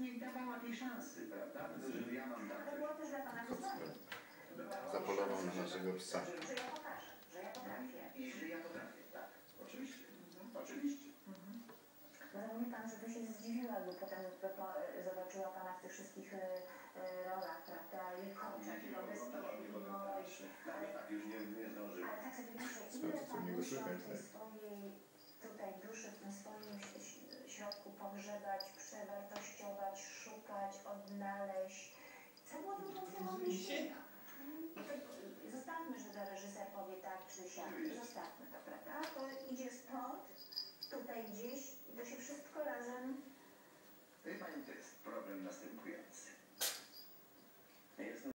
nie dawała tej szansy, prawda? Że ja mam tak. To było też dla pana historii. Zapolował na naszego psa. Że ja pokażę, że ja potrafię. I że ja potrafię, tak. Oczywiście. Oczywiście. No mówi pan, że to się zdziwiła, bo potem zobaczyła pana w tych wszystkich rolach, prawda? I Korczak, i Robespierre, Tak, już nie zdążyłem. ale tak sobie myślę, ile pan musiał w tej swojej tutaj duszy, w tym swoim środku pogrzebać, przewartościować, szukać, odnaleźć. Co było tym funkcją myślenia? Zostawmy, że to reżyser powie tak czy siak. Zostawmy to, prawda? To idzie stąd, tutaj gdzieś